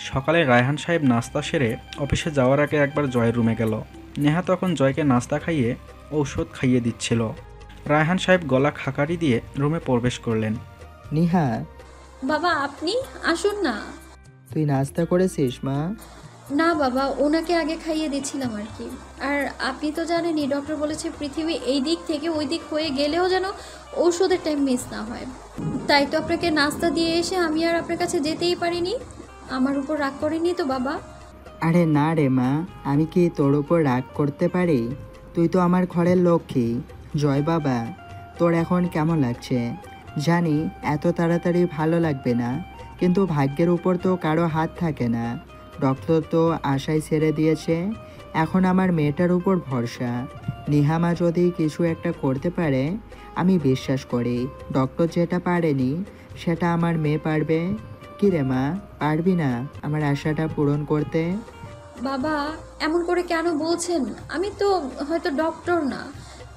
সকালে রায়হান সাহেব নাস্তা সেরে অফিসে যাওয়ার আগে একবার জয়ের রুমে গেল। নেহা তখন জয়কে নাস্তা খাইয়ে ঔষধ খাইয়ে দিচ্ছিল। রায়হান সাহেব গলা খাকারি দিয়ে রুমে প্রবেশ করলেন। নিহা, বাবা আপনি আসুন না। তুই নাস্তা করেছিস মা? না বাবা, ওনাকে আগে খাইয়ে দিচ্ছিলাম আর কি। আর আপনি তো জানেনই, ডক্টর বলেছে পৃথিবী এই দিক থেকে ওই দিক হয়ে গেলেও যেন ঔষধের টাইম মিস না হয়। তাই তো আপনাকে নাস্তা দিয়ে এসে আমি আর আপনার কাছে যেতেই পারিনি। আমার উপর রাগ করেনি তো বাবা? আরে না রে মা, আমি কি তোর উপর রাগ করতে পারি? তুই তো আমার ঘরের লক্ষ্মী। জয় বাবা, তোর এখন কেমন লাগছে? জানি এত তাড়াতাড়ি ভালো লাগবে না, কিন্তু ভাগ্যের উপর তো কারো হাত থাকে না। ডক্টর তো আশায় ছেড়ে দিয়েছে, এখন আমার মেয়েটার উপর ভরসা। নিহামা যদি কিছু একটা করতে পারে, আমি বিশ্বাস করি ডক্টর যেটা পারেনি সেটা আমার মেয়ে পারবে। কি রে মা, পারবি না আমার আশাটা পূরণ করতে? বাবা এমন করে কেন বলছেন? আমি তো হয়তো ডক্টর না,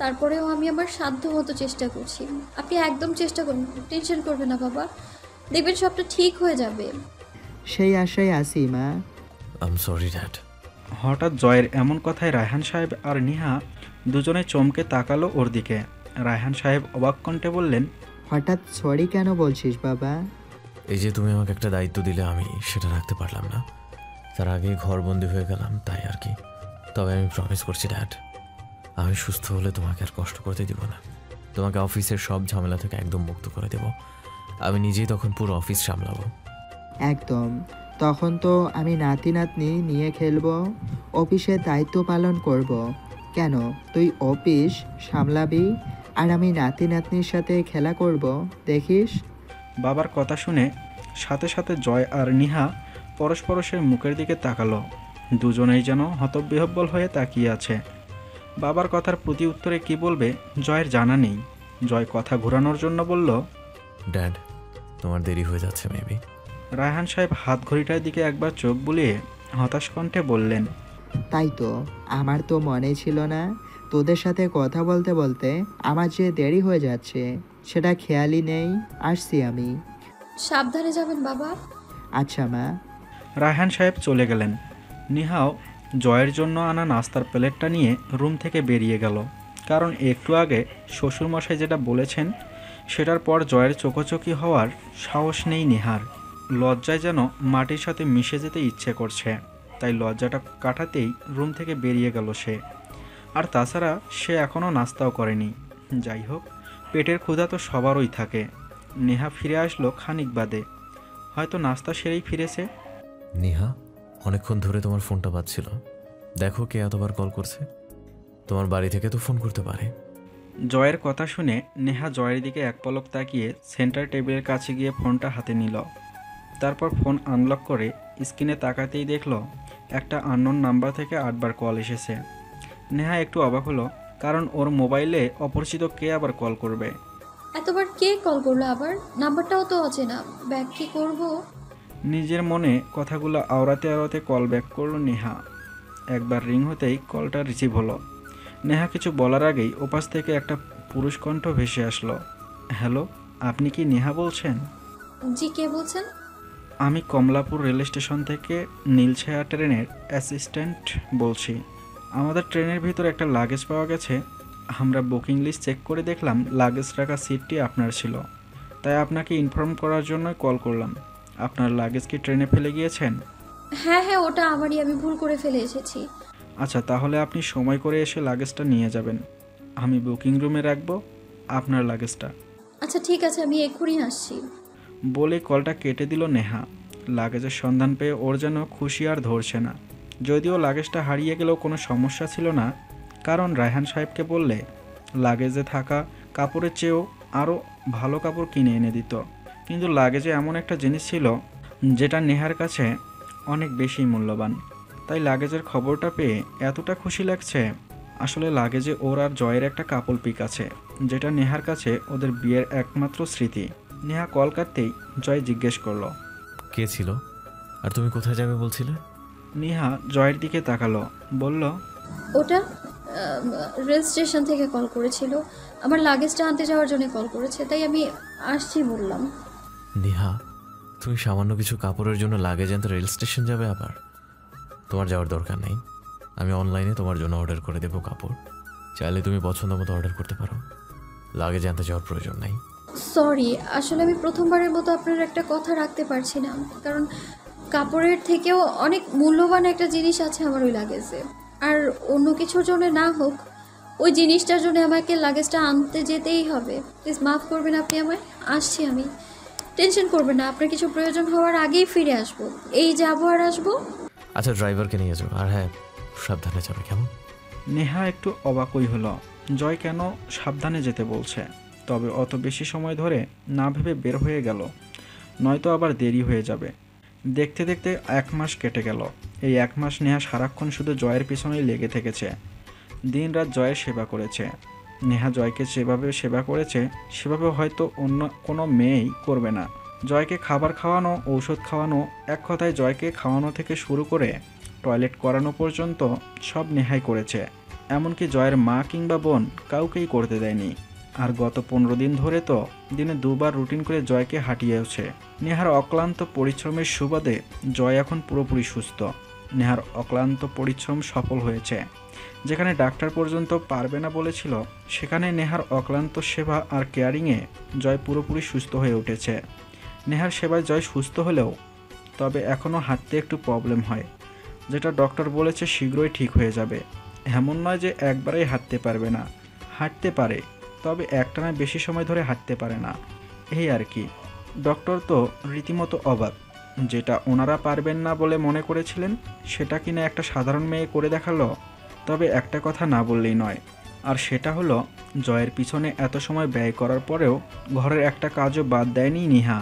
তারপরেও আমি আমার সাধ্য মতো চেষ্টা করছি। আপনি একদম চেষ্টা করুন, টেনশন করবেন না বাবা, দেখবেন সবটা ঠিক হয়ে যাবে। সেই আশায় আসি মা। I am sorry dad. হঠাৎ জয়ের এমন কথায় রায়হান সাহেব আর নিহা দুজনে চমকে তাকালো ওর দিকে। রায়হান সাহেব অবাক কণ্ঠে বললেন, হঠাৎ সরি কেন বলছিস বাবা? এই যে তুমি আমাকে একটা দায়িত্ব দিলে, আমি সেটা রাখতে পারলাম না, তার আগেই ঘরবন্দি হয়ে গেলাম, তাই আর কি। তবে আমি প্রমিস করছি ড্যাড, আমি সুস্থ হলে তোমাকে আর কষ্ট করতে দিব না। তোমাকে অফিসের সব ঝামেলা থেকে একদম মুক্ত করে দেব। আমি নিজেই তখন পুরো অফিস সামলাবো। একদম, তখন তো আমি নাতি নাতনি নিয়ে খেলবো, অফিসের দায়িত্ব পালন করব। কেন, তুই অফিস সামলাবি আর আমি নাতি নাতনির সাথে খেলা করব, দেখিস। বাবার কথা শুনে সাথে সাথে জয় আর নিহা পরস্পরের মুখের দিকে তাকালো। দুজনেই যেন হতবিহ্বল হয়ে তাকিয়ে আছে। বাবার কথার প্রতি উত্তরে কী বলবে জয়ের জানা নেই। জয় কথা ঘোরানোর জন্য বলল, ড্যাড, তোমার দেরি হয়ে যাচ্ছে মেবি। রায়হান সাহেব হাত ঘড়িটার দিকে একবার চোখ বুলিয়ে হতাশ কণ্ঠে বললেন, তাই তো, আমার তো মনে ছিল না তোদের সাথে কথা বলতে বলতে আমার যে দেরি হয়ে যাচ্ছে সেটা খেয়ালই নেই। আসছি আমি। সাবধানে যাবেন বাবা। আচ্ছা মা। রায়হান সাহেব চলে গেলেন। নিহাও জয়ের জন্য আনা নাস্তার প্লেটটা নিয়ে রুম থেকে বেরিয়ে গেল। কারণ একটু আগে শ্বশুরমশাই যেটা বলেছেন সেটার পর জয়ের চোখোচোখি হওয়ার সাহস নেই নিহার। লজ্জায় যেন মাটির সাথে মিশে যেতে ইচ্ছে করছে। তাই লজ্জাটা কাটাতেই রুম থেকে বেরিয়ে গেল সে। আর তাছাড়া সে এখনও নাস্তাও করেনি। যাই হোক, পেটের ক্ষুধা তো সবারই থাকে। নেহা ফিরে আসলো খানিক বাদে, হয়তো নাস্তা সেরেই ফিরেছে। নেহা, অনেকক্ষণ ধরে তোমার ফোনটা বাজছিল, দেখো কে এতবার কল করছে। তোমার বাড়ি থেকে তো ফোন করতে পারে। জয়ের কথা শুনে নেহা জয়ের দিকে এক পলক তাকিয়ে সেন্টার টেবিলের কাছে গিয়ে ফোনটা হাতে নিল। তারপর ফোন আনলক করে স্ক্রিনে তাকাতেই দেখলো একটা আননোন নাম্বার থেকে 8বার কল এসেছে। নেহা একটু অবাক হলো, কারণ ওর মোবাইলে অপরিচিত কে আবার কল করবে। এতবার কে কল করলো আবার? নাম্বারটাও তো অচেনা, ব্যাক কি করব? নিজের মনে কথাগুলো আওড়াতে আওড়াতে কল ব্যাক করলো নেহা। একবার রিং হতেই কলটা রিসিভ হলো। নেহা কিছু বলার আগেই ওপাশ থেকে একটা পুরুষ কণ্ঠ ভেসে আসলো। হ্যালো, আপনি কি নেহা বলছেন? জি, কে বলছেন? আমি কমলাপুর রেল স্টেশন থেকে নীলছায়া ট্রেনের অ্যাসিস্ট্যান্ট বলছি। আমাদের ট্রেনের ভিতর একটা লাগেজ পাওয়া গেছে। আমরা বুকিং লিস্ট চেক করে দেখলাম লাগেজ রাখা সিটটি আপনার ছিল, তাই আপনাকে ইনফর্ম করার জন্য কল করলাম। আপনার লাগেজ কি ট্রেনে ফেলে গিয়েছেন? হ্যাঁ হ্যাঁ, ওটা আমারই, আমি ভুল করে ফেলে এসেছি। আচ্ছা, তাহলে আপনি সময় করে এসে লাগেজটা নিয়ে যাবেন। আমি বুকিং রুমে রাখবো আপনার লাগেজটা। আচ্ছা ঠিক আছে, আমি এক্ষুনি আসছি। বলে কলটা কেটে দিল নেহা। লাগেজের সন্ধান পেয়ে ওর যেন খুশি আর ধরছে না। যদিও লাগেজটা হারিয়ে গেলেও কোনো সমস্যা ছিল না, কারণ রায়হান সাহেবকে বললে লাগেজে থাকা কাপড়ের চেয়েও আরও ভালো কাপড় কিনে এনে দিত। কিন্তু লাগেজে এমন একটা জিনিস ছিল যেটা নেহার কাছে অনেক বেশি মূল্যবান। তাই লাগেজের খবরটা পেয়ে এতটা খুশি লাগছে। আসলে লাগেজে ওর আর জয়ের একটা কাপল পিক আছে, যেটা নেহার কাছে ওদের বিয়ের একমাত্র স্মৃতি। নেহা কল কাটতেই জয় জিজ্ঞেস করলো, কে ছিল আর তুমি কোথায় যাবে বলছিলে? নেহা জয়ের দিকে তাকালো, বলল, ওটা রেল স্টেশন থেকে কল করেছিল, আমার লাগেজটা আনতে যাওয়ার জন্য কল করেছে, তাই আমি আসছি বললাম। নেহা, তুমি সামান্য কিছু কাপড়ের জন্য লাগেজ আনতে রেল স্টেশন যাবে আবার? তোমার যাওয়ার দরকার নেই, আমি অনলাইনে তোমার জন্য অর্ডার করে দেবো কাপড়। চাইলে তুমি পছন্দ মতো অর্ডার করতে পারো, লাগেজ আনতে যাওয়ার প্রয়োজন নেই। সরি, আসলে আমি প্রথমবারের মতো আপনার একটা কথা রাখতে পারছি না, কারণ কাপড়ের থেকেও অনেক মূল্যবান একটা জিনিস আছে আমার ওই লাগেজে। আর অন্য কিছুর জন্য না হোক, ওই জিনিসটার জন্য আমাকে লাগেজটা আনতে যেতেই হবে। প্লিজ মাফ করবেন আপনি আমায়। আসছি আমি, টেনশন করবেন না, আপনার কিছু প্রয়োজন হওয়ার আগেই ফিরে আসবো। এই যাবো আর আসবো। আচ্ছা, ড্রাইভারকে নিয়ে যাও, আর হ্যাঁ, সাবধানে যাবে কেমন? নেহা একটু অবাকই হলো, জয় কেন সাবধানে যেতে বলছে। তবে অত বেশি সময় ধরে না ভেবে বের হয়ে গেল, নয়তো আবার দেরি হয়ে যাবে। দেখতে দেখতে 1 মাস কেটে গেল। এই 1 মাস নেহা সারাক্ষণ শুধু জয়ের পিছনেই লেগে থেকেছে, দিনরাত জয়ের সেবা করেছে। নেহা জয়কে যেভাবে সেবা করেছে সেভাবে হয়তো অন্য কোনো মেয়েই করবে না। জয়কে খাবার খাওয়ানো, ঔষধ খাওয়ানো, এক কথায় জয়কে খাওয়ানো থেকে শুরু করে টয়লেট করানো পর্যন্ত সব নেহাই করেছে। এমনকি জয়ের মা কিংবা বোন কাউকেই করতে দেয়নি। আর গত 15 দিন ধরে তো দিনে 2 বার রুটিন করে জয়কে হাঁটিয়েছে। নেহার অক্লান্ত পরিশ্রমের সুবাদে জয় এখন পুরোপুরি সুস্থ। নেহার অক্লান্ত পরিশ্রম সফল হয়েছে। যেখানে ডাক্তার পর্যন্ত পারবে না বলেছিল, সেখানে নেহার অক্লান্ত সেবা আর কেয়ারিংয়ে জয় পুরোপুরি সুস্থ হয়ে উঠেছে। নেহার সেবায় জয় সুস্থ হলেও তবে এখনও হাঁটতে একটু প্রবলেম হয়, যেটা ডক্টর বলেছে শীঘ্রই ঠিক হয়ে যাবে। এমন নয় যে একবারেই হাঁটতে পারবে না, হাঁটতে পারে, তবে একটানা বেশি সময় ধরে হাঁটতে পারে না, এই আর কি। ডক্টর তো রীতিমতো অবাক, যেটা ওনারা পারবেন না বলে মনে করেছিলেন সেটা কিনা একটা সাধারণ মেয়ে করে দেখালো। তবে একটা কথা না বললেই নয়, আর সেটা হলো জয়ের পিছনে এত সময় ব্যয় করার পরেও ঘরের একটা কাজও বাদ দেয়নি নেহা।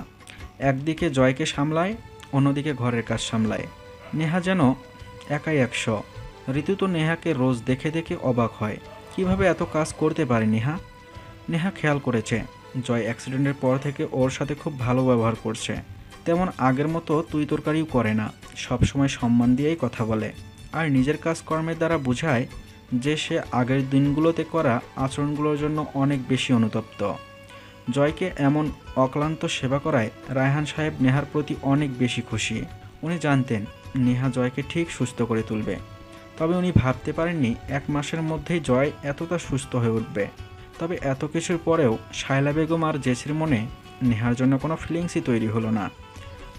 একদিকে জয়কে সামলায়, অন্যদিকে ঘরের কাজ সামলায়। নেহা যেন একাই 100। ঋতু তো নেহাকে রোজ দেখে দেখে অবাক হয়, কিভাবে এত কাজ করতে পারে নেহা। নেহা খেয়াল করেছে জয় অ্যাক্সিডেন্টের পর থেকে ওর সাথে খুব ভালো ব্যবহার করছে। তেমন আগের মতো তুই তরকারিও করে না, সবসময় সম্মান দিয়েই কথা বলে, আর নিজের কাজকর্মের দ্বারা বোঝায় যে সে আগের দিনগুলোতে করা আচরণগুলোর জন্য অনেক বেশি অনুতপ্ত। জয়কে এমন অক্লান্ত সেবা করায় রায়হান সাহেব নেহার প্রতি অনেক বেশি খুশি। উনি জানতেন নেহা জয়কে ঠিক সুস্থ করে তুলবে, তবে উনি ভাবতে পারেননি 1 মাসের মধ্যেই জয় এতটা সুস্থ হয়ে উঠবে। তবে এত কিছুর পরেও শায়লা বেগম আর জেসির মনে নেহার জন্য কোনো ফিলিংসই তৈরি হলো না।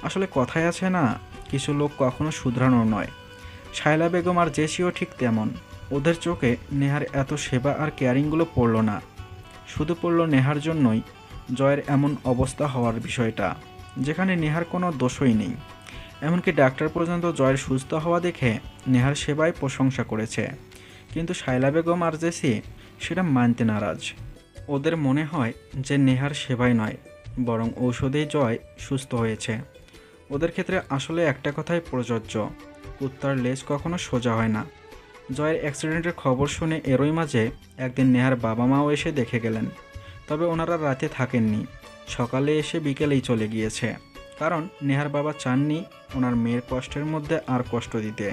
আসলে কথায় আছে না, কিছু লোক কখনো শুধরানো নয়। শায়লা বেগম আর জেসিও ঠিক তেমন। ওদের চোখে নেহার এত সেবা আর কেয়ারিংগুলো পড়ল না, শুধু পড়ল নেহার জন্যই জয়ের এমন অবস্থা হওয়ার বিষয়টা, যেখানে নেহার কোনো দোষই নেই। এমনকি ডাক্তার পর্যন্ত জয়ের সুস্থ হওয়া দেখে নেহার সেবায় প্রশংসা করেছে। কিন্তু শায়লা বেগম আর জেসি সেটা মানতে নারাজ। ওদের মনে হয় যে নেহার সেবাই নয়, বরং ঔষধেই জয় সুস্থ হয়েছে। ওদের ক্ষেত্রে আসলে একটা কথাই প্রযোজ্য, কুত্তার লেজ কখনো সোজা হয় না। জয়ের অ্যাক্সিডেন্টের খবর শুনে এরই মাঝে একদিন নেহার বাবা মাও এসে দেখে গেলেন। তবে ওনারা রাতে থাকেননি, সকালে এসে বিকেলেই চলে গিয়েছে। কারণ নেহার বাবা চাননি ওনার মেয়ের কষ্টের মধ্যে আর কষ্ট দিতে।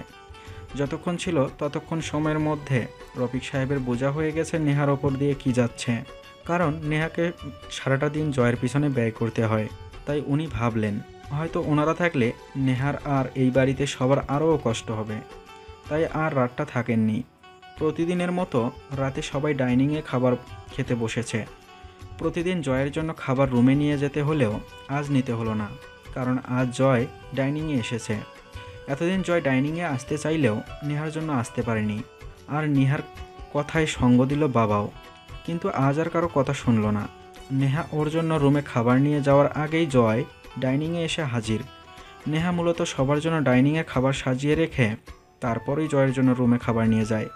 যতক্ষণ ছিল ততক্ষণ সময়ের মধ্যে রফিক সাহেবের বোঝা হয়ে গেছে নেহার ওপর দিয়ে কি যাচ্ছে। কারণ নেহাকে সারাটা দিন জয়ের পিছনে ব্যয় করতে হয়, তাই উনি ভাবলেন হয়তো ওনারা থাকলে নেহার আর এই বাড়িতে সবার আরও কষ্ট হবে, তাই আর রাতটা থাকেননি। প্রতিদিনের মতো রাতে সবাই ডাইনিংয়ে খাবার খেতে বসেছে। প্রতিদিন জয়ের জন্য খাবার রুমে নিয়ে যেতে হলেও আজ নিতে হলো না, কারণ আজ জয় ডাইনিংয়ে এসেছে। এতদিন জয় ডাইনিংয়ে আসতে চাইলেও নেহার জন্য আসতে পারেনি, আর নেহার কথায় সঙ্গ দিল বাবাও। কিন্তু আজ আর কারো কথা শুনল না। নেহা ওর জন্য রুমে খাবার নিয়ে যাওয়ার আগেই জয় ডাইনিংয়ে এসে হাজির। নেহা মূলত সবার জন্য ডাইনিংয়ে খাবার সাজিয়ে রেখে তারপরেই জয়ের জন্য রুমে খাবার নিয়ে যায়।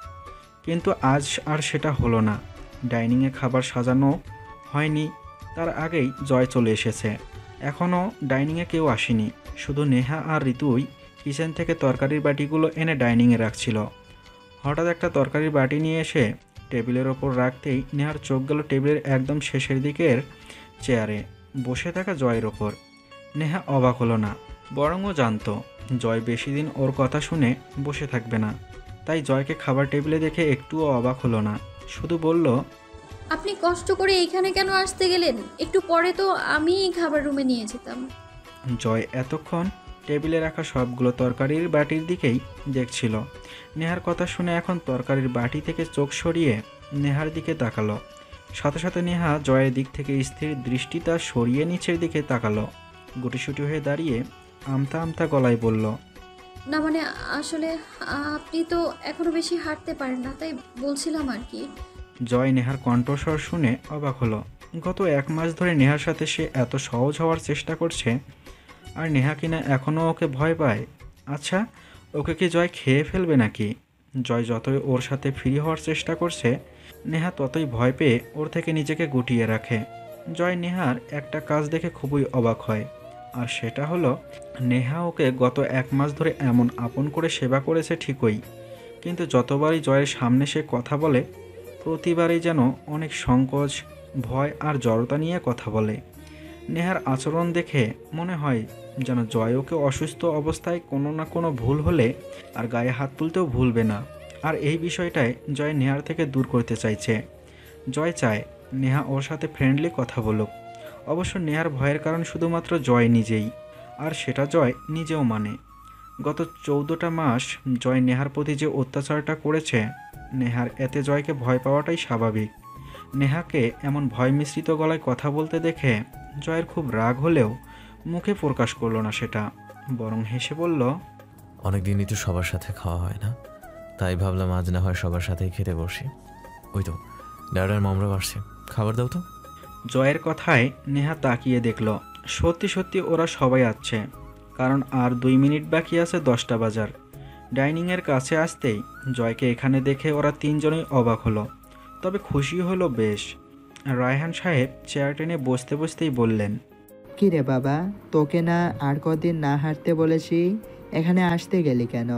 কিন্তু আজ আর সেটা হলো না। ডাইনিংয়ে খাবার সাজানো হয়নি, তার আগেই জয় চলে এসেছে। এখনও ডাইনিংয়ে কেউ আসেনি, শুধু নেহা আর ঋতুই কিচেন থেকে তরকারির বাটিগুলো এনে ডাইনিংয়ে রাখছিল। হঠাৎ একটা তরকারির বাটি নিয়ে এসে টেবিলের ওপর রাখতেই নেহার চোখ গেল টেবিলের একদম শেষের দিকের চেয়ারে বসে থাকা জয়ের ওপর। নেহা অবাক হলো না, বরং ও জানতো জয় বেশি দিন ওর কথা শুনে বসে থাকবে না। তাই জয়কে খাবার টেবিলে দেখে একটুও অবাক হলো না, শুধু বলল, আপনি কষ্ট করে এইখানে কেন আসতে গেলেন? একটু পরে তো আমিই খাবার রুমে নিয়ে যেতাম। জয় এতক্ষণ টেবিলে রাখা সবগুলো তরকারির বাটির দিকেই দেখছিল। নেহার কথা শুনে এখন তরকারির বাটি থেকে চোখ সরিয়ে নেহার দিকে তাকালো। সাথে সাথে নেহা জয়ের দিক থেকে স্থির দৃষ্টিটা সরিয়ে নিচের দিকে তাকালো। গুটিসুটি হয়ে দাঁড়িয়ে আমতা আমতা গলায় বলল, না মানে আসলে আপনি তো এখনো বেশি হাঁটতে পারেন না, তাই বলছিলাম আর কি। জয় নেহার কণ্ঠস্বর শুনে অবাক হলো। গত 1 মাস ধরে নেহার সাথে সে এত সহজ হওয়ার চেষ্টা করছে, আর নেহা কিনা এখনও ওকে ভয় পায়। আচ্ছা, ওকে কি জয় খেয়ে ফেলবে নাকি? জয় যতই ওর সাথে ফ্রি হওয়ার চেষ্টা করছে, নেহা ততই ভয় পেয়ে ওর থেকে নিজেকে গুটিয়ে রাখে। জয় নেহার একটা কাজ দেখে খুবই অবাক হয়, আর সেটা হলো নেহা ওকে গত 1 মাস ধরে এমন আপন করে সেবা করেছে ঠিকই, কিন্তু যতবারই জয়ের সামনে সে কথা বলে প্রতিবারই যেন অনেক সংকোচ, ভয় আর জড়তা নিয়ে কথা বলে। নেহার আচরণ দেখে মনে হয় যেন জয় ওকে অসুস্থ অবস্থায় কোনো না কোনো ভুল হলে আর গায়ে হাত তুলতেও ভুলবে না, আর এই বিষয়টাই জয় নেহার থেকে দূর করতে চাইছে। জয় চায় নেহা ওর সাথে ফ্রেন্ডলি কথা বলুক। অবশ্য নেহার ভয়ের কারণ শুধুমাত্র জয় নিজেই, আর সেটা জয় নিজেও মানে। গত 14টা মাস জয় নেহার প্রতি যে অত্যাচারটা করেছে, নেহার এতে জয়কে ভয় পাওয়াটাই স্বাভাবিক। নেহাকে এমন ভয় মিশ্রিত গলায় কথা বলতে দেখে জয়ের খুব রাগ হলেও মুখে প্রকাশ করলো না সেটা, বরং হেসে বলল, অনেক দিনই তো সবার সাথে খাওয়া হয় না, তাই ভাবলাম আজ না হয় সবার সাথেই খেতে বসি। ওই তো ড্যাডার মামরা আসছে, খাবার দাও তো। জয়ের কথায় নেহা তাকিয়ে দেখল সত্যি সত্যি ওরা সবাই আসছে, কারণ আর 2 মিনিট বাকি আছে 10টা বাজার। ডাইনিংয়ের কাছে আসতেই জয়কে এখানে দেখে ওরা 3 জনই অবাক হলো, তবে খুশি হলো বেশ। রায়হান সাহেব চেয়ার টেনে বসতে বসতেই বললেন, কি রে বাবা, তোকে না আর কদিন না হাঁটতে বলেছি, এখানে আসতে গেলি কেন?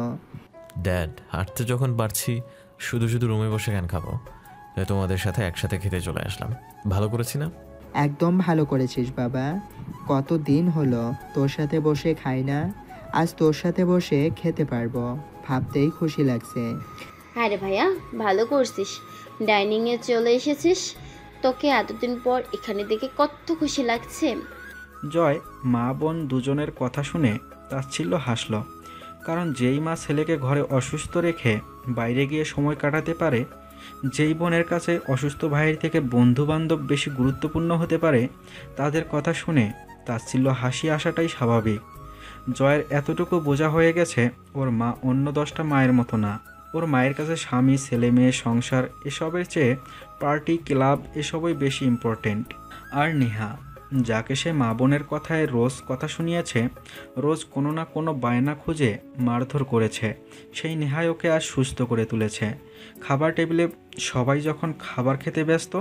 ড্যাড, হাঁটতে যখন পারছি শুধু শুধু রুমে বসে কেন খাবো? তাই তোমাদের সাথে একসাথে খেতে চলে আসলাম। ভালো করেছি না? একদম ভালো করেছিস বাবা, কতদিন হলো তোর সাথে বসে খাই না, আজ তোর সাথে বসে খেতে পারবো, ভাবতেই খুশি লাগছে। আরে ভাইয়া, ভালো করছিস, ডাইনিংয়ে চলে এসেছিস। তোকে এতদিন পর এখানে দেখে কত খুশি লাগছে। জয় মা বোন দুজনের কথা শুনে তাচ্ছিল্য হাসল, কারণ যেই মা ছেলেকে ঘরে অসুস্থ রেখে বাইরে গিয়ে সময় কাটাতে পারে, যেই বোনের কাছে অসুস্থ ভাইয়ের থেকে বন্ধু বান্ধব বেশি গুরুত্বপূর্ণ হতে পারে, তাদের কথা শুনে তাচ্ছিল্য হাসি আসাটাই স্বাভাবিক। জয়ের এতটুকু বোঝা হয়ে গেছে ওর মা অন্য 10টা মায়ের মতো না। ওর মায়ের কাছে স্বামী, ছেলে মেয়ে, সংসার এসবের চেয়ে পার্টি, ক্লাব এসবই বেশি ইম্পর্টেন্ট। আর নেহা, যাকে সে মা বোনের কথায় রোজ কথা শুনিয়েছে, রোজ কোনো না কোনো বায়না খুঁজে মারধর করেছে, সেই নেহাই ওকে আজ সুস্থ করে তুলেছে। খাবার টেবিলে সবাই যখন খাবার খেতে ব্যস্ত,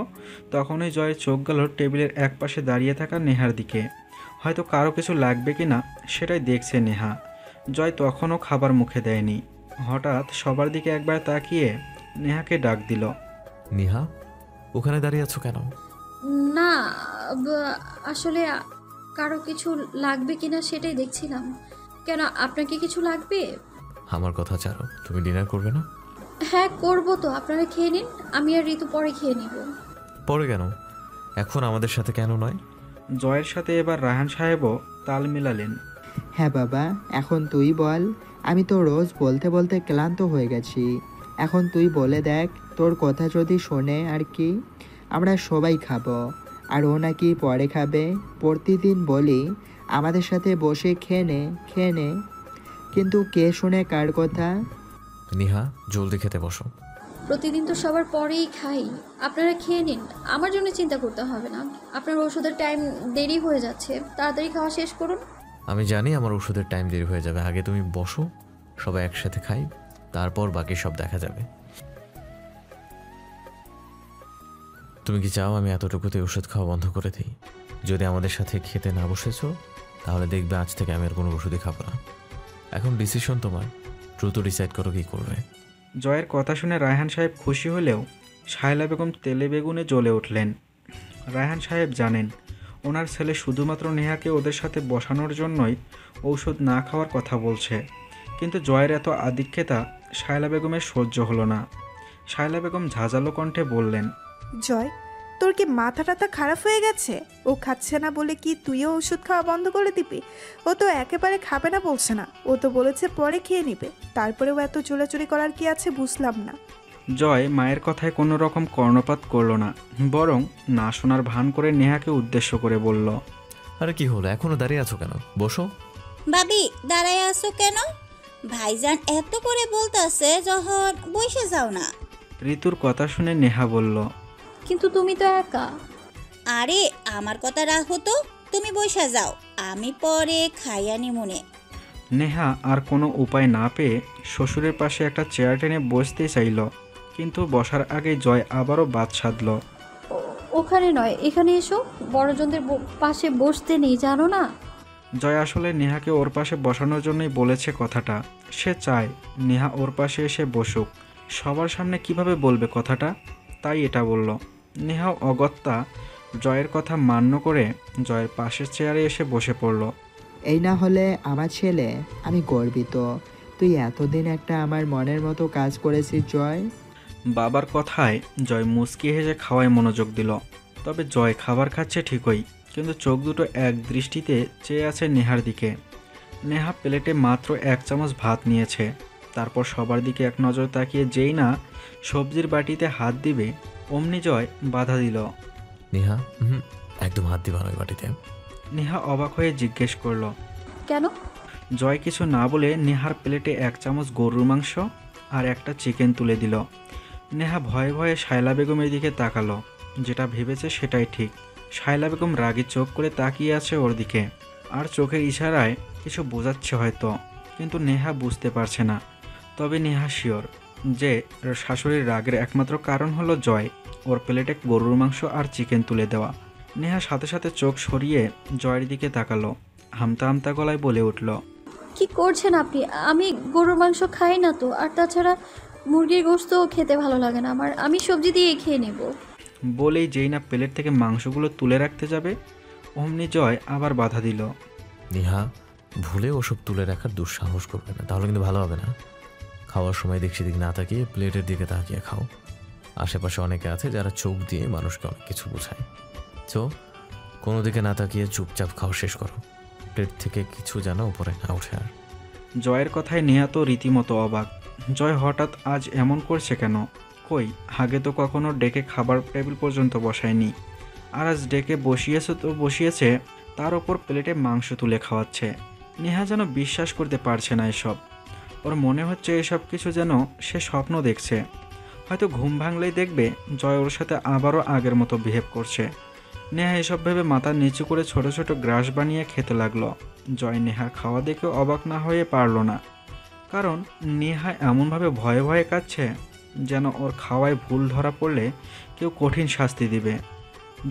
তখনই জয়ের চোখ গেল টেবিলের একপাশে দাঁড়িয়ে থাকা নেহার দিকে। হয়তো কারো কিছু লাগবে কি না সেটাই দেখছে নেহা। জয় তখনও খাবার মুখে দেয়নি। হঠাৎ সবার দিকে একবার তাকিয়ে নেহাকে ডাক দিল, নিহা, ওখানে দাঁড়িয়ে আছো কেন? না আসলে কারো কিছু লাগবে কিনা সেটাই দেখছিলাম। কেন, আপনাকে কিছু লাগবে? আমার কথা ছাড়ো, তুমি ডিনার করবে না? হ্যাঁ করবো তো, আপনারা খেয়ে নিন, আমি আর ঋতু পরে খেয়ে নিব। পরে কেন? এখন আমাদের সাথে কেন নয়? জয়ের সাথে এবার রায়হান সাহেবও তাল মিলালেন। হ্যাঁ বাবা, এখন তুই বল, আমি তো রোজ বলতে বলতে ক্লান্ত হয়ে গেছি, এখন তুই বলে দেখ, তোর কথা যদি শোনে আর কি, আমরা সবাই খাবো, আর ও নাকি পরে খাবে। প্রতিদিন বলি আমাদের সাথে বসে খেয়ে নে, কিন্তু কে শুনে কার কথা? নিহা, জলদি খেতে বসো। প্রতিদিন তো সবার পরেই খাই, আপনারা খেয়ে নিন, আমার জন্য চিন্তা করতে হবে না। আপনার ওষুধের টাইম দেরি হয়ে যাচ্ছে, তাড়াতাড়ি খাওয়া শেষ করুন। আমি জানি আমার ওষুধের টাইম দেরি হয়ে যাবে, আগে তুমি বসো, সবাই একসাথে খাই, তারপর বাকি সব দেখা যাবে। তুমি কি চাও আমি এতটুকুতে ওষুধ খাওয়া বন্ধ করে দিই? যদি আমাদের সাথে খেতে না বসেছো, তাহলে দেখবে আজ থেকে আমি আর কোনো ওষুধই খাবো না। এখন ডিসিশন তোমার, দ্রুত ডিসাইড করো কি করবে। জয়ের কথা শুনে রায়হান সাহেব খুশি হলেও শায়লা বেগম তেলে বেগুনে জ্বলে উঠলেন। রায়হান সাহেব জানেন ওনার ছেলে শুধুমাত্র নেহাকে ওদের সাথে বসানোর জন্যই ঔষধ না খাওয়ার কথা বলছে, কিন্তু জয়ের এত আধিক্যতা শায়লা বেগমের সহ্য হলো না। শায়লা বেগম ঝাঁঝালো কণ্ঠে বললেন, জয়, তোর কি মাথা টাথা খারাপ হয়ে গেছে? ও খাচ্ছে না বলে কি তুইও ওষুধ খাওয়া বন্ধ করে দিবি? ও তো একেবারে খাবে না বলছে না, ও তো বলেছে পরে খেয়ে নিবে। তারপরেও এত চোরাচুরি করার কি আছে বুঝলাম না। জয় মায়ের কথায় কোনো রকম কর্ণপাত করল না, বরং না শোনার ভান করে নেহাকে উদ্দেশ্য করে বলল, আরে কি হলো, এখনো দাঁড়িয়ে আছো কেন? বসো। ভাবি দাঁড়ায় আসো কেন? ভাইজান এত করে বলতেছে যখন বসে যাও না। ঋতুর কথা শুনে নেহা বলল, কিন্তু তুমি তো একা। আরে আমার কথা রাখো তো, তুমি বসে যাও, আমি পরে খাইয়া নি মনে। নেহা আর কোনো উপায় না পেয়ে শ্বশুরের পাশে একটা চেয়ার টেনে বসতে চাইল, কিন্তু বসার আগে জয় আবারও বাদ সাধল। ওখানে নয়, এখানে এসো। বড়জনদের পাশে বসতে নেই, জানো না? জয় আসলে নেহাকে ওর পাশে বসানোর জন্যই বলেছে কথাটা। সে চায় নেহা ওর পাশে এসে বসুক, সবার সামনে কিভাবে বলবে কথাটা, তাই এটা বলল। নেহাও অগত্যা জয়ের কথা মান্য করে জয়ের পাশের চেয়ারে এসে বসে পড়ল। এই না হলে আমার ছেলে, আমি গর্বিত। তুই এতদিন একটা আমার মনের মতো কাজ করেছিস জয়। বাবার কথায় জয় মুচকি হেসে খাওয়ায় মনোযোগ দিল। তবে জয় খাবার খাচ্ছে ঠিকই, কিন্তু চোখ দুটো এক দৃষ্টিতে চেয়ে আছে নেহার দিকে। নেহা প্লেটে মাত্র 1 চামচ ভাত নিয়েছে, তারপর সবার দিকে এক নজর তাকিয়ে যেই না সবজির বাটিতে হাত দিবে, অমনি জয় বাধা দিল। নেহা, একদম হাত দিবা না ওই বাটিতে। নেহা অবাক হয়ে জিজ্ঞেস করল, কেন? জয় কিছু না বলে নেহার প্লেটে 1 চামচ গরুর মাংস আর একটা চিকেন তুলে দিল। নেহা ভয়ে ভয়ে শায়লা বেগমের দিকে তাকালো। যেটা ভেবেছে সেটাই ঠিক। শায়লা বেগম রাগী চোখ করে তাকিয়ে আছে ওর দিকে, আর চোখের ইশারায় কিছু বোঝাচ্ছে হয়তো, কিন্তু নেহা বুঝতে পারছে না। তবে নেহা শিওর যে শাশুড়ির রাগের একমাত্র কারণ হলো জয় ওর প্লেটে গরুর মাংস আর চিকেন তুলে দেওয়া। নেহা সাথে সাথে চোখ সরিয়ে জয়ের দিকে তাকালো, হামতা হামতা গলায় বলে উঠল, কি করছেন আপনি? আমি গরুর মাংস খাই না তো, আর তাছাড়া মুরগির গোশতও খেতে ভালো লাগে না আমার। আমি সবজি দিয়ে খেয়ে নেব। বলেই যেই না প্লেট থেকে মাংসগুলো তুলে রাখতে যাবে, অমনি জয় আবার বাধা দিল। নেহা, ভুলে ওসব তুলে রাখার দুঃসাহস করবে না, তাহলে কিন্তু ভালো হবে না। খাওয়ার সময় দিক সেদিক না তাকিয়ে প্লেটের দিকে তাকিয়ে খাও। আশেপাশে অনেকে আছে যারা চোখ দিয়ে মানুষকে অনেক কিছু বোঝায়। তো কোনো দিকে না তাকিয়ে চুপচাপ খাওয়া শেষ করো, প্লেট থেকে কিছু যেন উপরে না ওঠে। আর জয়ের কথায় নেহা তো রীতিমতো অবাক। জয় হঠাৎ আজ এমন করছে কেন? কই আগে তো কখনো ডেকে খাবার টেবিল পর্যন্ত বসায়নি, আর আজ ডেকে বসিয়েছে তো বসিয়েছে, তার ওপর প্লেটে মাংস তুলে খাওয়াচ্ছে। নেহা যেন বিশ্বাস করতে পারছে না এসব। ওর মনে হচ্ছে এসব কিছু যেন সে স্বপ্ন দেখছে। হয়তো ঘুম ভাঙলেই দেখবে জয় ওর সাথে আবারও আগের মতো বিহেভ করছে। নেহা এসব ভেবে মাথা নিচু করে ছোট ছোট গ্রাস বানিয়ে খেতে লাগলো। জয় নেহার খাওয়া দেখে অবাক না হয়ে পারল না, কারণ নেহা এমনভাবে ভয়ে ভয়ে কাচ্ছে যেন ওর খাওয়ায় ভুল ধরা পড়লে কেউ কঠিন শাস্তি দিবে।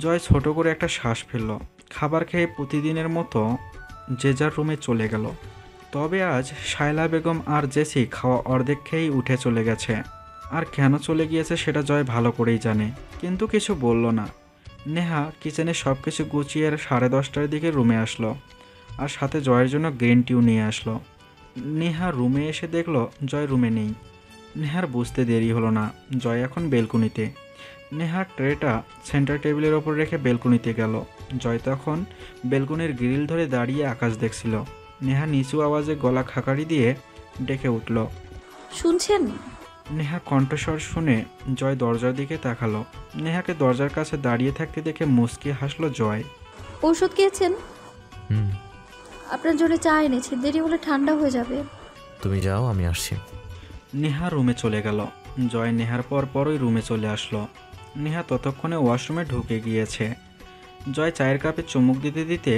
জয় ছোট করে একটা শ্বাস ফেলল। খাবার খেয়ে প্রতিদিনের মতো যে যার রুমে চলে গেল। তবে আজ শায়লা বেগম আর জেসি খাওয়া অর্ধেক খেয়েই উঠে চলে গেছে। আর কেন চলে গিয়েছে সেটা জয় ভালো করেই জানে, কিন্তু কিছু বলল না। নেহা কিচেনে সব কিছু গুছিয়ে 10:30টার দিকে রুমে আসলো, আর সাথে জয়ের জন্য গ্রিন টিও নিয়ে আসলো। নেহা রুমে এসে দেখলো জয় রুমে নেই। নেহার বুঝতে দেরি হলো না, জয় এখন বেলকুনিতে। নেহা ট্রেটা সেন্টার টেবিলের ওপর রেখে বেলকুনিতে গেল। জয় তখন বেলকুনির গ্রিল ধরে দাঁড়িয়ে আকাশ দেখছিল। নেহা নিচু আওয়াজে গলা খাকারি দিয়ে ডেকে উঠল, শুনছেন? নেহার কণ্ঠস্বর শুনে জয় দরজার দিকে তাকালো। নেহাকে দরজার কাছে দাঁড়িয়ে থাকতে দেখে মুচকি হাসলো জয়। ঔষধ খেয়েছেন? হুম, আপনার জন্য চা এনেছি, দেরি হলে ঠান্ডা হয়ে যাবে। তুমি যাও, আমি আসছি। নেহা রুমে চলে গেল। জয় নেহার পরই রুমে চলে আসলো। নেহা ততক্ষণে ওয়াশরুমে ঢুকে গিয়েছে। জয় চায়ের কাপে চুমুক দিতে দিতে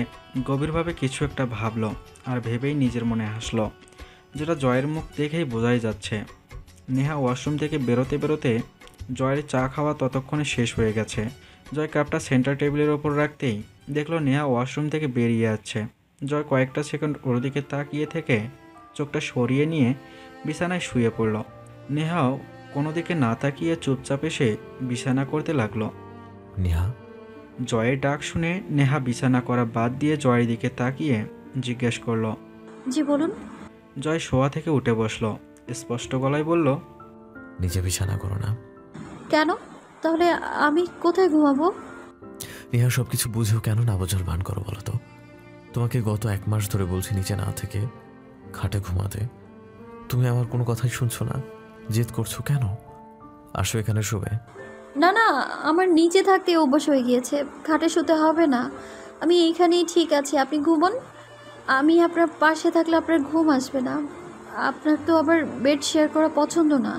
গভীরভাবে কিছু একটা ভাবলো, আর ভেবেই নিজের মনে হাসলো, যেটা জয়ের মুখ দেখেই বোঝাই যাচ্ছে। নেহা ওয়াশরুম থেকে বেরোতে বেরোতে জয়ের চা খাওয়া ততক্ষণে শেষ হয়ে গেছে। জয় কাপটা সেন্টার টেবিলের ওপর রাখতেই দেখলো নেহা ওয়াশরুম থেকে বেরিয়ে যাচ্ছে। জয় কয়েকটা সেকেন্ড ওর দিকে তাকিয়ে থেকে চোখটা সরিয়ে নিয়ে বিছানায় শুয়ে পড়ল। নেহাও কোনো দিকে না তাকিয়ে চুপচাপ এসে বিছানা করতে লাগলো। নেহা, জয়ের ডাক শুনে নেহা বিছানা করা বাদ দিয়ে জয়ের দিকে তাকিয়ে জিজ্ঞেস করলো, জি বলুন। জয় শোয়া থেকে উঠে বসলো, স্পষ্ট গলায় বলল, নিজে বিছানা করো না। কেন? তাহলে আমি কোথায় ঘুমাবো? নেহা সব কিছু বুঝেও কেন না বোঝার ভান করো বলো তো? তোমাকে গত 1 মাস ধরে বলছি নিচে না থেকে খাটে ঘুমাতে, তুমি আমার কোনো কথাই শুনছো না, জেদ করছো কেন? আসো এখানে শোবে। না না, আমার নিচে থাকতে অভ্যাস হয়ে গিয়েছে, খাটে শুতে হবে না। আমি এইখানেই ঠিক আছি, আপনি ঘুমন। আমি আপনার পাশে থাকলে আপনার ঘুম আসবে না। আপনার তো আবার বেড শেয়ার করা পছন্দ না।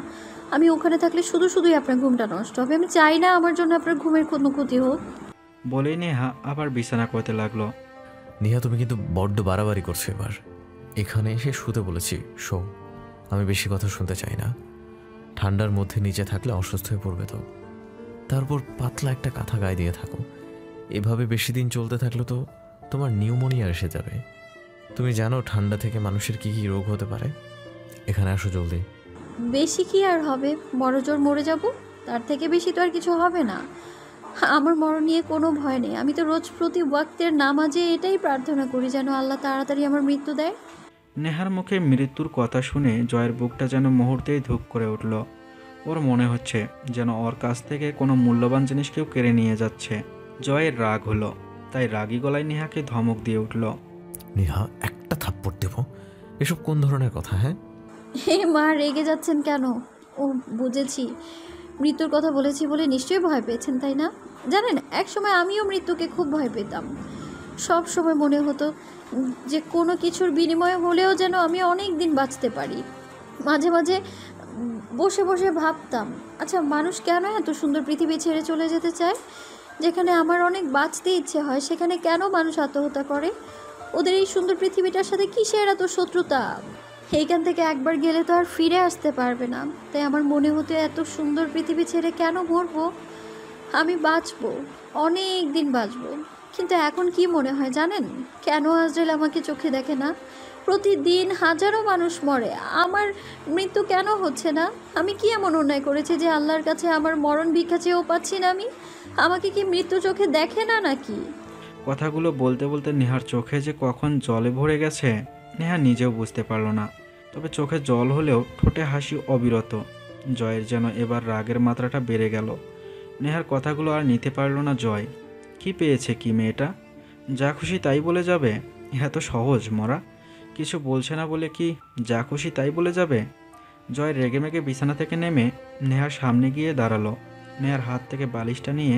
আমি ওখানে থাকলে শুধু শুধুই আপনার ঘুমটা নষ্ট হবে। আমি চাই না আমার জন্য আপনার ঘুমের কোনো ক্ষতি হোক। বলেই নেহা আবার বিছানা করতে লাগলো। নেহা তুমি কিন্তু বড্ড বাড়াবাড়ি করছো এবার। এখানে এসে শুতে বলেছি, শো। আমি বেশি কথা শুনতে চাই না। ঠান্ডার মধ্যে নিচে থাকলে অসুস্থ হয়ে পড়বে তো। তারপর পাতলা একটা কাঁথা গায়ে দিয়ে থাকো। এভাবে বেশি দিন চলতে থাকলে তো তোমার নিউমোনিয়া এসে যাবে। তুমি জানো ঠান্ডা থেকে মানুষের কি কি রোগ হতে পারে? এখানে আসো জলদি। বেশি কি আর হবে, বড় জোর মরে যাব, তার থেকে বেশি তো আর কিছু হবে না। আমার মরণ নিয়ে কোনো ভয় নেই। আমি তো রোজ প্রতি ওয়াক্তের নামাজে এটাই প্রার্থনা করি যেন আল্লাহ তাড়াতাড়ি আমার মৃত্যু দেয়। নেহার মুখে মৃত্যুর কথা শুনে জয়ের বুকটা যেন মুহূর্তেই ধুপ করে উঠল। ওর মনে হচ্ছে যেন ওর কাছ থেকে কোনো মূল্যবান জিনিস কেউ কেড়ে নিয়ে যাচ্ছে। জয়ের রাগ হলো, তাই রাগী গলায় নেহাকে ধমক দিয়ে উঠল। নেহা, একটা থাপ্পড় দেব। এসব কোন ধরনের কথা? হ্যাঁ, হে মা, রেগে যাচ্ছেন কেন? ও বুঝেছি, মৃত্যুর কথা বলেছি বলে নিশ্চয়ই ভয় পেয়েছেন, তাই না? জানেন, এক সময় আমিও মৃত্যুকে খুব ভয় পেতাম। সব সময় মনে হতো যে কোনো কিছুর বিনিময়ে হলেও যেন আমি অনেক দিন বাঁচতে পারি। মাঝে মাঝে বসে বসে ভাবতাম, আচ্ছা মানুষ কেন এত সুন্দর পৃথিবী ছেড়ে চলে যেতে চায়? যেখানে আমার অনেক বাঁচতে ইচ্ছে হয় সেখানে কেন মানুষ আত্মহত্যা করে? ওদের এই সুন্দর পৃথিবীটার সাথে কিসের এত শত্রুতা? এইখান থেকে একবার গেলে তো আর ফিরে আসতে পারবে না। তাই আমার মনে হতো এত সুন্দর পৃথিবী ছেড়ে কেন মরবো? আমি বাঁচবো, অনেক দিন বাঁচবো। কিন্তু এখন কি মনে হয় জানেন, কেন আজরাইল আমাকে চোখে দেখে না? প্রতিদিন হাজারো মানুষ মরে, আমার মৃত্যু কেন হচ্ছে না? আমি কি এমন অন্যায় করেছি যে আল্লাহর কাছে আমার মরণ ভিক্ষা চেয়েও পাচ্ছি না? আমি আমাকে কি মৃত্যু চোখে দেখে না নাকি? কথাগুলো বলতে বলতে নেহার চোখে যে কখন জলে ভরে গেছে নেহা নিজেও বুঝতে পারল না। তবে চোখে জল হলেও ঠোঁটে হাসি অবিরত। জয়ের যেন এবার রাগের মাত্রাটা বেড়ে গেল। নেহার কথাগুলো আর নিতে পারল না জয়। কি পেয়েছে কি মেয়েটা? যা খুশি তাই বলে যাবে? এত সহজ মরা? কিছু বলছে না বলে কি যা খুশি তাই বলে যাবে? জয় রেগেমেগে বিছানা থেকে নেমে নেহার সামনে গিয়ে দাঁড়ালো। নেহার হাত থেকে বালিশটা নিয়ে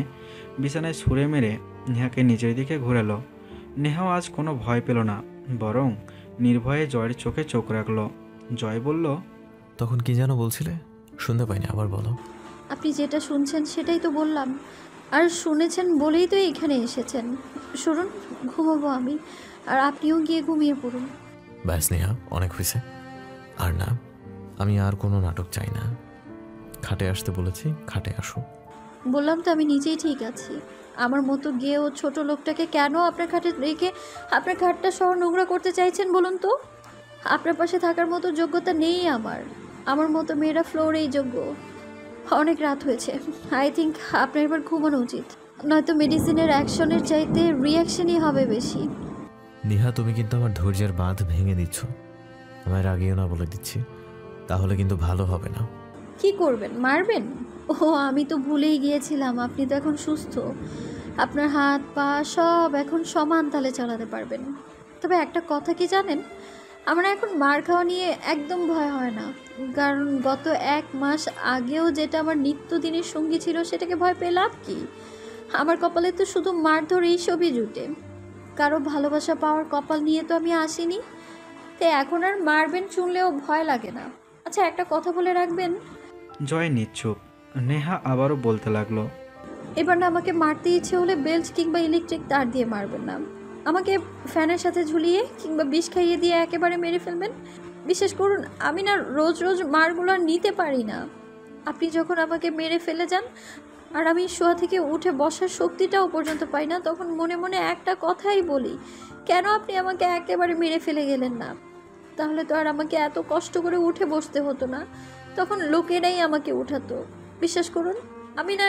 বিছানায় ছুঁড়ে মেরে নেহাকে নিজের দিকে ঘুরালো। নেহাও আজ কোনো ভয় পেল না, বরং নির্ভয়ে জয়ের চোখে চোখ রাখলো। জয় বলল, তখন কি যেন বলছিলে? শুনতে পাইনি, আবার বলো। আপনি যেটা শুনছেন সেটাই তো বললাম, আর শুনেছেন বলেই তো এখানে এসেছেন। শুনুন, ঘুমাবো আমি, আর আপনিও গিয়ে ঘুমিয়ে পড়ুন। ব্যাস নেহা, অনেক হয়েছে। আর না, আমি আর কোনো নাটক চাই না। খাটে আসতে বলেছি, খাটে আসো। বললাম তো আমি নিজেই ঠিক আছি। আমার মতো গিয়ে ও ছোট লোকটাকে কেন আপনার খাটে রেখে আপনার খাটটা সহ নোংরা করতে চাইছেন বলুন তো? আপনার পাশে থাকার মতো যোগ্যতা নেই আমার। আমার মতো মেয়েরা ফ্লোরেই যোগ্য। অনেক রাত হয়েছে, আই থিঙ্ক আপনার এবার ঘুমানো উচিত, নয়তো মেডিসিনের অ্যাকশনের চাইতে রিয়াকশনই হবে বেশি। নেহা, তুমি কিন্তু আমার ধৈর্যের বাঁধ ভেঙে দিচ্ছ। আমায় রাগিও না বলে দিচ্ছি, তাহলে কিন্তু ভালো হবে না। কি করবেন, মারবেন? ও আমি তো ভুলেই গিয়েছিলাম, আপনি তো এখন সুস্থ। আপনার হাত পা সব এখন সমান তালে চালাতে পারবেন। তবে একটা কথা কি জানেন, আমার এখন মার খাওয়া নিয়ে একদম ভয় হয় না। কারণ গত 1 মাস আগেও যেটা আমার নিত্যদিনের সঙ্গী ছিল সেটাকে ভয় পেয়ে লাভ কি? আমার কপালে তো শুধু মারধর এইসবই জুটে। কারো ভালোবাসা পাওয়ার কপাল নিয়ে তো আমি আসিনি। তাই এখন আর মারবেন শুনলেও ভয় লাগে না। আচ্ছা একটা কথা বলে রাখবেন। জয় নিচ্ছুপ। নেহা আবারও বলতে লাগলো, এবার না আমাকে মারতে ইচ্ছে হলে বেল্ট কিংবা ইলেকট্রিক তার দিয়ে মারবেন না। আমাকে ফ্যানের সাথে ঝুলিয়ে কিংবা বিষ খাইয়ে দিয়ে একেবারে মেরে ফেলবেন। বিশেষ করুন, আমি না রোজ রোজ মারগুলো আর নিতে পারি না। আপনি যখন আমাকে মেরে ফেলে যান আর আমি শোয়া থেকে উঠে বসার শক্তিটাও পর্যন্ত পাই না, তখন মনে মনে একটা কথাই বলি, কেন আপনি আমাকে একেবারে মেরে ফেলে গেলেন না? তাহলে তো আর আমাকে এত কষ্ট করে উঠে বসতে হতো না। তখন লোকেরাই আমাকে উঠাতো। বিশ্বাস করুন, আমি না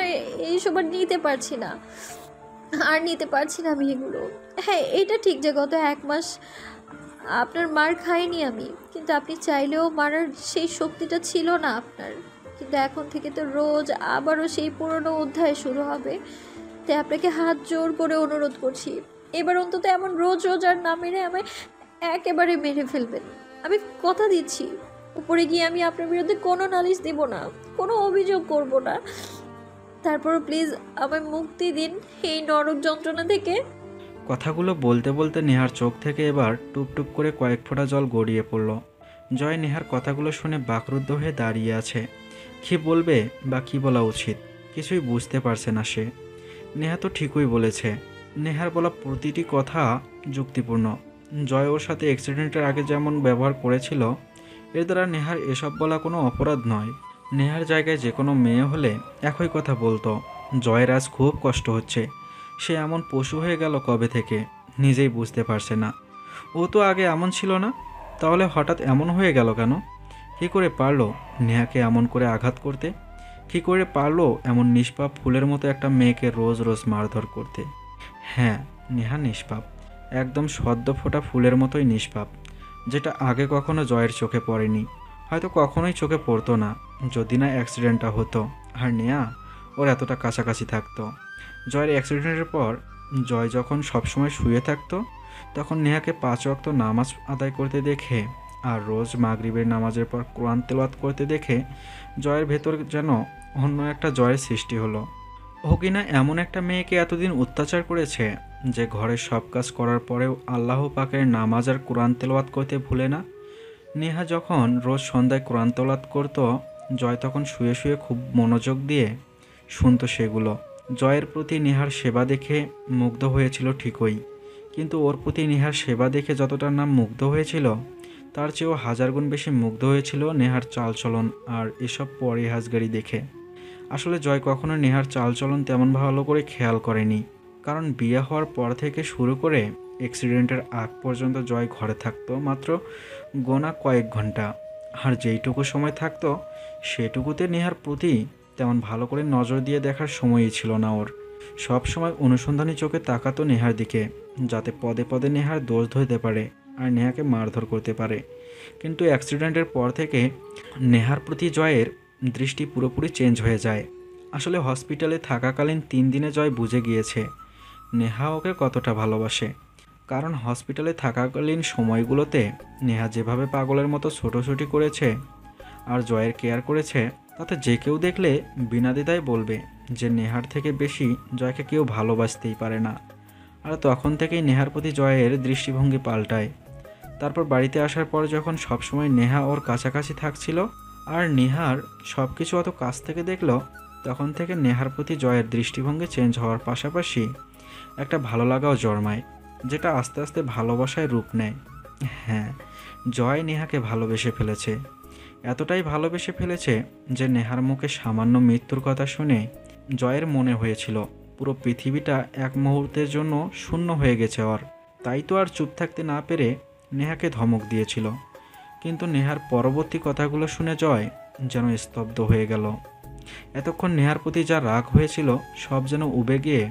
এইসব আর নিতে পারছি না, আর নিতে পারছি না আমি এগুলো। হ্যাঁ, এটা ঠিক যে গত 1 মাস আপনার মার খাইনি আমি, কিন্তু আপনি চাইলেও মারার সেই শক্তিটা ছিল না আপনার। কিন্তু এখন থেকে তো রোজ আবারও সেই পুরনো অধ্যায় শুরু হবে। তাই আপনাকে হাত জোর করে অনুরোধ করছি, এবার অন্তত এমন রোজ রোজ আর না মেরে আমায় একেবারে মেরে ফেলবেন। আমি কথা দিচ্ছি, উপরে গিয়ে আমি আপনার বিরুদ্ধে কোনো নালিশ দেব না, কোনো অভিযোগ করব না। তারপরও প্লিজ আমায় মুক্তি দিন এই নরক যন্ত্রণা থেকে। কথাগুলো বলতে বলতে নেহার চোখ থেকে এবার টুপটুপ করে কয়েক ফোঁটা জল গড়িয়ে পড়ল। জয় নেহার কথাগুলো শুনে বাকরুদ্ধ হয়ে দাঁড়িয়ে আছে। কী বলবে বা কী বলা উচিত কিছুই বুঝতে পারছে না সে। নেহা তো ঠিকই বলেছে, নেহার বলা প্রতিটি কথা যুক্তিপূর্ণ। জয় ওর সাথে অ্যাক্সিডেন্টের আগে যেমন ব্যবহার করেছিল, এর দ্বারা নেহার এসব বলা কোনো অপরাধ নয়। নেহার জায়গায় যে কোনো মেয়ে হলে একই কথা বলতো। জয়ের আজ খুব কষ্ট হচ্ছে। সে এমন পশু হয়ে গেল কবে থেকে নিজেই বুঝতে পারছে না। ও তো আগে এমন ছিল না, তাহলে হঠাৎ এমন হয়ে গেল কেন? কী করে পারলো নেহাকে এমন করে আঘাত করতে? কী করে পারলো এমন নিষ্পাপ ফুলের মতো একটা মেয়েকে রোজ রোজ মারধর করতে? হ্যাঁ, নেহা নিষ্পাপ, একদম সদ্য ফোটা ফুলের মতোই নিষ্পাপ, যেটা আগে কখনো জয়ের চোখে পড়েনি, হয়তো কখনোই চোখে পড়তো না যদি না অ্যাক্সিডেন্টটা হতো আর নেহা ওর এতটা কাছাকাছি থাকতো। জয়ের অ্যাক্সিডেন্টের পর জয় যখন সবসময় শুয়ে থাকতো, তখন নেহাকে 5 ওয়াক্ত নামাজ আদায় করতে দেখে আর রোজ মাগরিবের নামাজের পর কোরআন তেলাওয়াত করতে দেখে জয়ের ভেতর যেন অন্য একটা জয়ের সৃষ্টি হলো। ও কিনা এমন একটা মেয়েকে এতদিন অত্যাচার করেছে যে ঘরের সব কাজ করার পরেও আল্লাহ পাকের নামাজ আর কোরআন তেলাওয়াত করতে ভুলে না। নেহা যখন রোজ সন্ধ্যায় কোরআন তেলাওয়াত করতো, জয় তখন শুয়ে শুয়ে খুব মনোযোগ দিয়ে শুনতো সেগুলো। জয়ের প্রতি নেহার সেবা দেখে মুগ্ধ হয়েছিল ঠিকই, কিন্তু ওর প্রতি নেহার সেবা দেখে যতটা না মুগ্ধ হয়েছিল, তার চেয়েও 1000 গুণ বেশি মুগ্ধ হয়েছিল নেহার চালচলন আর এসব পরিহাসগারি দেখে। আসলে জয় কখনো নেহার চালচলন তেমন ভালো করে খেয়াল করেনি, কারণ বিয়ে হওয়ার পর থেকে শুরু করে অ্যাক্সিডেন্টের আগ পর্যন্ত জয় ঘরে থাকতো মাত্র গোনা কয়েক ঘন্টা, আর যেইটুকু সময় থাকতো সেটুকুতে নেহার প্রতি তেমন ভালো করে নজর দিয়ে দেখার সময়ই ছিল না ওর। সব সময় অনুসন্ধানী চোখে তাকাতো নেহার দিকে, যাতে পদে পদে নেহার দোষ ধরতে পারে আর নেহাকে মারধর করতে পারে। কিন্তু অ্যাক্সিডেন্টের পর থেকে নেহার প্রতি জয়ের দৃষ্টি পুরোপুরি চেঞ্জ হয়ে যায়। আসলে হসপিটালে থাকাকালীন 3 দিনে জয় বুঝে গিয়েছে নেহা ওকে কতটা ভালোবাসে। কারণ হসপিটালে থাকাকালীন সময়গুলোতে নেহা যেভাবে পাগলের মতো ছোটোছুটি করেছে আর জয়ের কেয়ার করেছে, তাতে যে কেউ দেখলে বিনা দ্বিধায় বলবে যে নেহার থেকে বেশি জয়কে কেউ ভালোবাসতেই পারে না। আর তখন থেকেই নেহার প্রতি জয়ের দৃষ্টিভঙ্গি পাল্টায়। তারপর বাড়িতে আসার পর যখন সবসময় নেহা ওর কাছাকাছি থাকছিল আর নেহার সব কিছু অত কাছ থেকে দেখলো, তখন থেকে নেহার প্রতি জয়ের দৃষ্টিভঙ্গি চেঞ্জ হওয়ার পাশাপাশি একটা ভালো লাগাও জন্মায়, যেটা আস্তে আস্তে ভালোবাসায় রূপ নেয়। হ্যাঁ, জয় নেহাকে ভালোবেসে ফেলেছে, এতটাই ভালোবেসে ফেলেছে যে নেহার মুখে সামান্য মৃত্যুর কথা শুনে জয়ের মনে হয়েছিল পুরো পৃথিবীটা এক মুহূর্তের জন্য শূন্য হয়ে গেছে ওর। তাই তো আর চুপ থাকতে না পেরে নেহাকে ধমক দিয়েছিল। কিন্তু নেহার পরবর্তী কথাগুলো শুনে জয় যেন স্তব্ধ হয়ে গেল। এতক্ষণ নেহার প্রতি যা রাগ হয়েছিল সব যেন উবে গিয়ে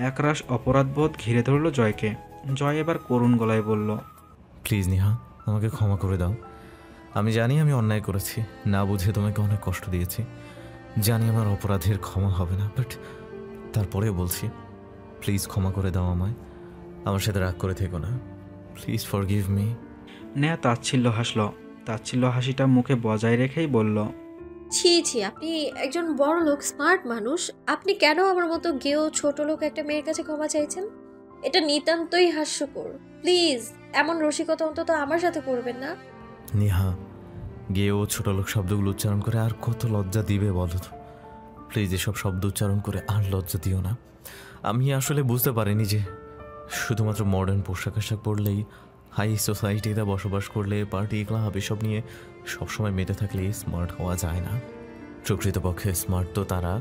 একরাশ অপরাধবোধ ঘিরে ধরল জয়কে। জয় এবার করুণ গলায় বলল, প্লিজ নেহা, আমাকে ক্ষমা করে দাও। আমি জানি আমি অন্যায় করেছি, না বুঝে তোমাকে অনেক কষ্ট দিয়েছি। জানি আমার অপরাধের ক্ষমা হবে না, বাট তারপরেও বলছি প্লিজ ক্ষমা করে দাও আমায়। আমার সাথে রাগ করে থেকো না, প্লিজ ফরগিভ মি। নেহা তাচ্ছিল্য হাসল। তাচ্ছিল্য হাসিটা মুখে বজায় রেখেই বলল, ছি ছি, আপনি একজন বড় লোক, স্মার্ট মানুষ, আপনি কেন আমার মতো গেও ছোট লোক একটা মেয়ের কাছে ক্ষমা চাইছেন? এটা নিতান্তই হাস্যকর। প্লিজ এমন রসিকতা অন্তত আমার সাথে করবেন না। নেহা, গিয়ে ও ছোট লোক শব্দগুলো উচ্চারণ করে আর কত লজ্জা দিবে বলো তো? প্লিজ এসব শব্দ উচ্চারণ করে আর লজ্জা দিও না। আমি আসলে বুঝতে পারিনি যে শুধুমাত্র মডার্ন পোশাক আশাক পরলেই, হাই সোসাইটিতে বসবাস করলে, পার্টি ক্লাব এসব নিয়ে সবসময় মেতে থাকলে স্মার্ট হওয়া যায় না। প্রকৃতপক্ষে স্মার্ট তো তারা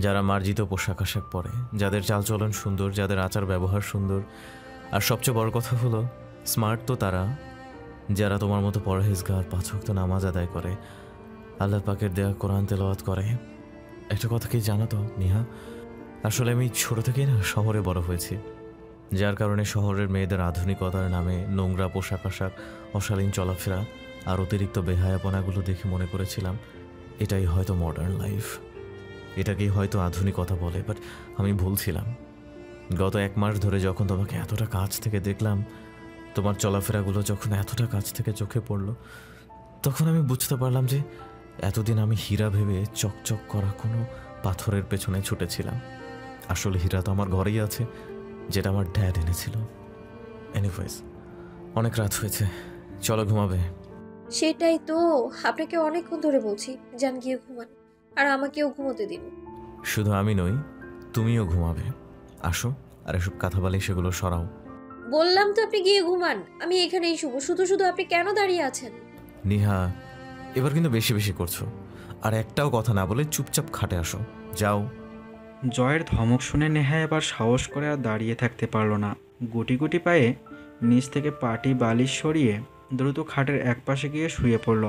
যারা মার্জিত পোশাক আশাক পরে, যাদের চালচলন সুন্দর, যাদের আচার ব্যবহার সুন্দর। আর সবচেয়ে বড় কথা হলো স্মার্ট তো তারা যারা তোমার মতো পরহেজগার, 5 ওয়াক্ত নামাজ আদায় করে, আল্লাহ পাকের দেয়া কোরআন তেলাওয়াত করে। একটা কথা কি জানো তো নেহা, আসলে আমি ছোট থেকেই না শহরে বড় হয়েছি, যার কারণে শহরের মেয়েদের আধুনিকতার নামে নোংরা পোশাক আশাক, অশালীন চলাফেরা আর অতিরিক্ত বেহায়াপনাগুলো দেখে মনে করেছিলাম এটাই হয়তো মডার্ন লাইফ। এটাকেই হয়তো আধুনিকতা বলে, বাট আমি ভুল ছিলাম। গত 1 মাস ধরে যখন তোমাকে এতটা কাছ থেকে দেখলাম, তোমার চলাফেরাগুলো যখন এতটা কাছ থেকে চোখে পড়ল, তখন আমি বুঝতে পারলাম যে এতদিন আমি হীরা ভেবে চকচক করা কোনো পাথরের পেছনে ছুটেছিলাম। আসলে হীরা তো আমার ঘরেই আছে, যেটা আমার ড্যাড এনেছিল। এনিওয়েজ, অনেক রাত হয়েছে, চলো ঘুমাবে। সেটাই তো আপনাকে অনেকক্ষণ ধরে বলছি, যান গিয়ে ঘুমান, আর আমাকেও ঘুমোতে দিন। শুধু আমি নই, তুমিও ঘুমাবে। আসো, আর এসব কথা বলে সেগুলো সরাও। বললাম তো আপনি গিয়ে ঘুমান, আমি এখানেই শুভ। শুধু শুধু আপনি কেন দাঁড়িয়ে আছেন? নিহা, এবার কিন্তু বেশি বেশি করছো। আর একটাও কথা না বলে চুপচাপ খাটে আসো, যাও। জয়ের ধমক শুনে নেহা এবার সাহস করে আর দাঁড়িয়ে থাকতে পারল না। গুটি গুটি পায়ে নিচ থেকে পাটি বালিশ সরিয়ে দ্রুত খাটের একপাশে গিয়ে শুয়ে পড়ল।